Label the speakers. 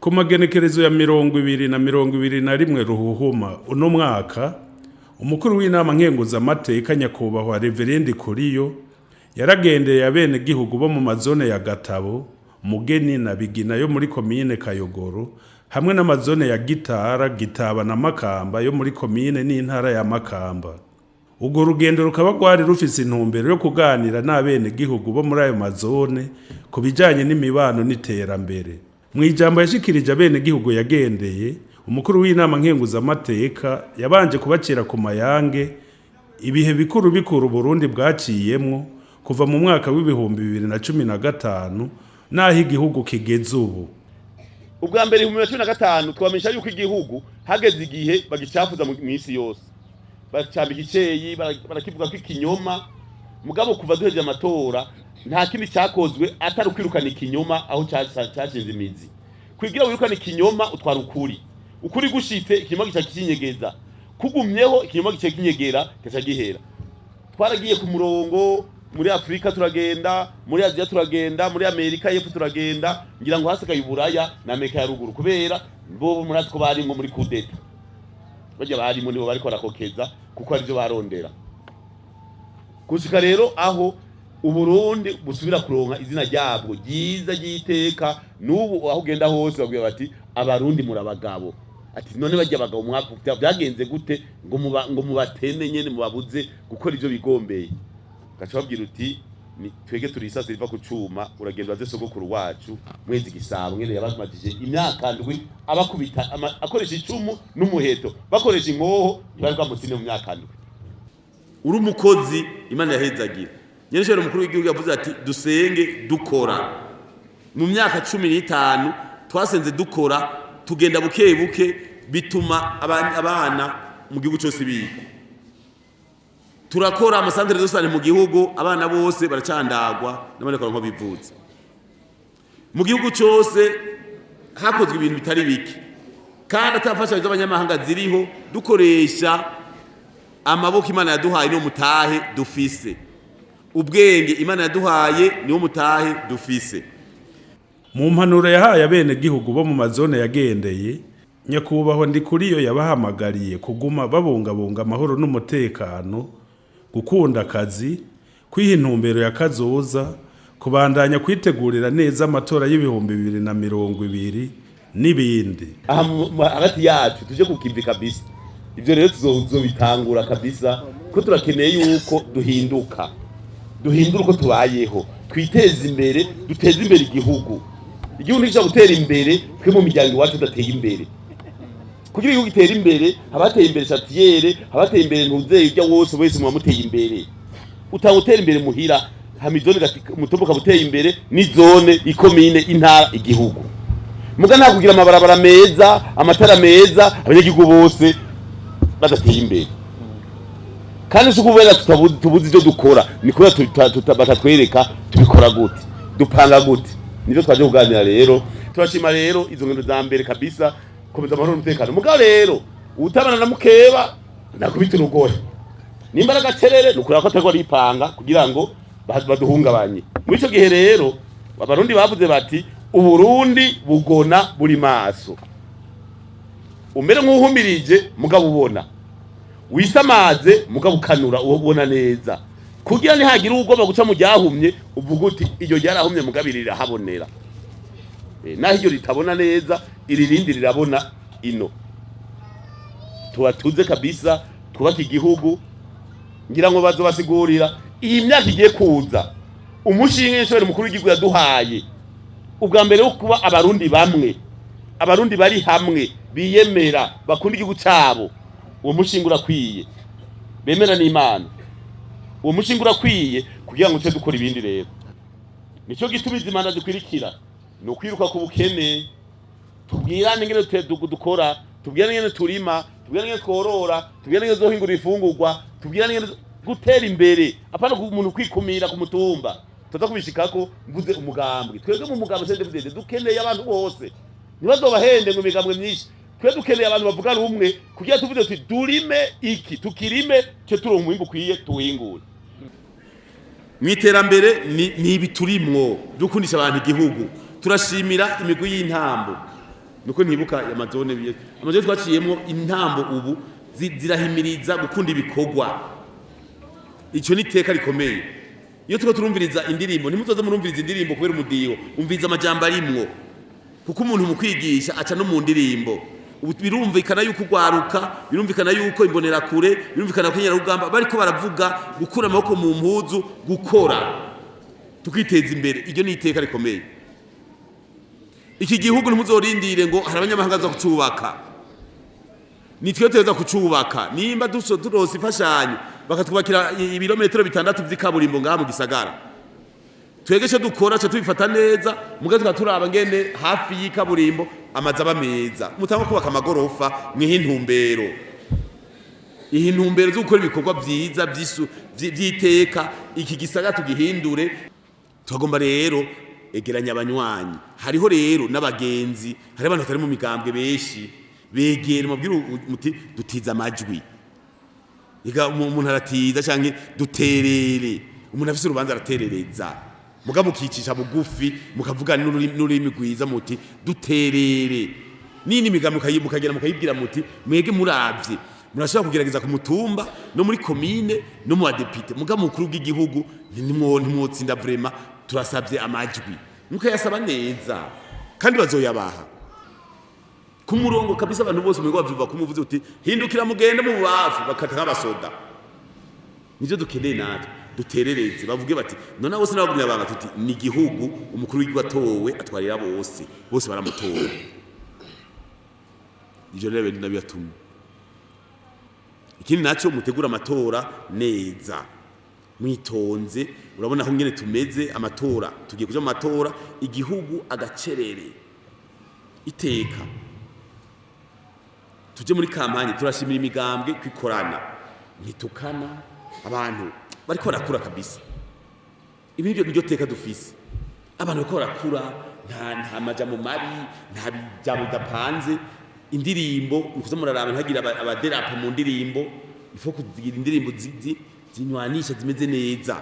Speaker 1: Ku magenekerezo ya 2021 ruhuhuma uno mwaka, umukuru w'inama Nkenguzamateka Nyakwubahwa NDIKURIYO yaragendeye abenegihugu bo mu mazone ya Gatabo, Mugeni na Bigina yo muri komine Kayogoro, hamwe n'amazone ya Gitara, Gitaba na Makamba yo muri komine n'intara ya Makamba. Urwo rugendo rukaba rwari rufise intumbero yo kuganira n'abenegihugu bo muri ayo mazone ku bijanye n'imibano n'iterambere. Mw'ijambo yashikirije abenegihugu yagendeye, umukuru w'inama Nkenguzamateka yabanje kubacira ku mayange ibihe bikuru Uburundi bwaciyemwo kuva mu mwaka w'ibihumbi 2015 naho igihugu kigeze ubu.
Speaker 2: Ubwa mbere mu 2015 twamenyesha yuko igihugu hageze igihe bagicafuza mu misi yose, bacambika iceyi barakivuga ko ikinyoma, mugabo kuva duheje amatora nta kindi cyakozwe atari kwirukana ikinyoma aho cyashinze imizi. Kwigira wirukana ikinyoma utwara ukuri gushitse ikinyoma gica kinyegeza, kugumyeho ikinyoma gica kinyegera gica gihera. Twaragiye ku murongo muri Afrika turagenda, muri Aziya turagenda, muri Amerika y'epfo turagenda, ngira ngo hasigaye Uburaya na Amerika ya ruguru, kubera bo muri atwo barimo muri kudeta. Baje barimo nibo bariko barakokeza kuko arivyo barondera. Gushika rero aho Uburundi busubira kuronka izina ryabwo ryiza ryiteka, n'ubu aho ugenda hose babwira bati abarundi murabagabo. Ati none bajya abagabo mwaka byagenze gute ngo mubatende nyene mubabuze gukora ivyo bigombeye. Gacha babwira uti twege turi isase riva ku cuma, uragenda waze sogokuru wacu mwezi gisabo ngene yabazimajije imyaka ndwi abakubita akoresha icumu n'umuheto, bakoresha inkoho ntibarwa mutsine mu myaka ndwi. Uri umukozi Imana yahezagira. Nyenyeshero umukuru w'igihugu yavuze ati dusenge dukora. Mu myaka 15 twasenze dukora, tugenda buke buke, bituma abana mu gihugu cyose biga. Turakora amasantere dosane mu gihugu, abana bose baracandagwa n'abanekora nko bivutse. Mu gihugu cyose hakozwe ibintu bitari bike, kandi atafasha iz'abanyamahanga ziriho, dukoresha amaboko Imana yaduhaye no mutahe dufise. Ubwenge Imana yaduhaye niwo mutahe dufise.
Speaker 1: Mu mpanuro yahaye abenegihugu bo mu mazone yagendeye, Nyakwubahwa NDIKURIYO yabahamagariye kuguma babungabunga amahoro n'umutekano, gukunda akazi, kwiha intumbero ya kazoza, kubandanya kwitegurira neza amatora y'ibihumbi 2020 n'ibindi.
Speaker 2: Hagati yacu tuje kukimbi kabisa. Ivyo rero tuzobitangura kabisa ko turakeneye yuko duhinduka uko tubayeho, twiteze imbere, duteze imbere igihugu. Igihugu ntigisha gutera imbere twe mu miryango iwacu tudateye imbere. Kugira igihugu gitere imbere, abateye imbere Chatiyere, abateye imbere Ntuzeye ujya wose wese mu bamuteye imbere. Utangutera imbere muhira, hamizone mutomboka buteye imbere ni zone ikomine intara igihugu. Muga nta kugira amabarabara meza, amatara meza, abanyagihugu bose badateye imbere. Kandi sukubera tubuzi byo dukora, nikora batatwereka tubikora gute, dupanga gute. Nivyo twaje kuganira rero. Turashima rero izo ngendo za mbere kabisa, komeza amahoro n'umutekano. Mugabo rero utabana na mukeba nakubita urugohe. Nimbaraga cerere nukura ko atagwa ripanga kugira ngo baduhungabanye. Muri ico gihe rero abarundi bavuze bati Uburundi bugona buri maso. Umere nk'uhumirije mugabo ubona. Wisamaze mugabo kanura ubona neza. Kugira ntihagira ugomba guca mu ryahumye uvuga uti iryo ryarahumye mugabirira habonera. Naho iryo ritabona neza iririndi rirabona ino. Tuwatuze kabisa twubaka igihugu, ngira ngo bazobasigurira iyi myaka igiye kuza. Umushinge nshobora mukuru w'igihugu yaduhaye ubwa mbere wo kuba abarundi bamwe, abarundi bari hamwe biyemera bakunda igihugu cyabo. Uwo mushinga urakwiye, bemera n'Imana. Uwo mushinga urakwiye kugira ngo twe dukora ibindi rero. Nico gituma izimana zikwirikira no kwiruka ku bukene, tubwirane ngene dukora, tubwirane ngene turima, tubwirane ngene tworora, tubwirane ngene zohingura ifungurwa, tubwirane ngene gutera imbere, apana ku muntu kwikumira ku mutumba. Tuza kubishikako mvuze umugambwe. Twebwe mu mugambwe sende dukeneye abantu bose. Ntibazobahende ngo imigambwe myinshi. Twe dukeneye abantu bavuga rumwe kugira tuvuze tuti durime iki, tukirime cyo turonka umwimbu kwiye tuwingura. Mwiterambere ni ibiturimwo dukundisha abantu igihugu. Turashimira imigwi y'intambo nuko ntibuka amazone twaciyemwo intambo ubu zirahimiriza gukunda ibikorwa. Ico ni iteka rikomeye. Iyo tuko turumviriza indirimbo ntimuzoze murumviriza indirimbo kubera umudiho, umviriza amajambo arimwo, kuko umuntu mu kwigisha aca no mu ndirimbo. Birumvikana yuko ugwaruka, birumvikana yuko imbonera kure, birumvikana ko nyarugamba bariko baravuga gukura amaboko mu mpuzu, gukora tukiteza imbere. Iryo ni iteka rikomeye. Iki gihugu ntimuzorindire ngo hari abanyamahanga zo kucubaka, nitwe tuza kucubaka. Nimba turose ifashanyo bakatwubakira ibirometero 6 vy'ikaburimbo ngaha mu gisagara, twegeshe dukora cyo tubifata neza, mugaze turaba ngene hafi y'ikaburimbo amazaba meza, mutanga kubaka amagorofa mw'intumbero. Iyi ntumbero zo gukora ibikorwa vyiza vy'iteka, iki gisagara tugihindure. Tugomba rero egeranya abanywanyi. Hariho rero n'abagenzi, hari abantu batari mu migambwe benshi, begera mubwira muti dutiza amajwi. Iga umuntu aratiza canke duterere, umuntu afise urubanza araterereza, muga mukicisha bugufi mukavuga n'ururimi rwiza muti duterere. Nini migambwe mukagera mukayibwira muti mwege muravye murashobora kugerageza ku mutumba no muri komine no mu badepite, muga mukuru w'igihugu ntimwotsinda vraiment, turasabye amajwi mukayasaba neza kandi bazoyabaha ku murongo kabisa. Abantu bose mwego bavyuva kumuvuze uti hindukira mugende mu bubafu, bakata nk'abasoda. Nivyo dukeneye natwe duterereze, bavuge bati none bose nabagumya banga tuti ni igihugu, umukuru w'igihugu atowe atwarira bose baramutora. Ivyo rero bindi nabiyatumye. Ikindi naco mutegura amatora neza mwitonze. Urabona aho ngene tumeze, amatora tugiye kuja mu matora, igihugu agacerere iteka. Tuje muri kampanye turashimira imigambwe kwikorana, ntitukana abantu bariko barakura kabisa. Ibi niryo teka dufise, abantu bariko barakura, nta majambo mabi, nta bijambo bidapanze. Indirimbo ukuza muraraba ntagira abaderapo mu ndirimbo, ifo kugira indirimbo zinywanisha zimeze neza.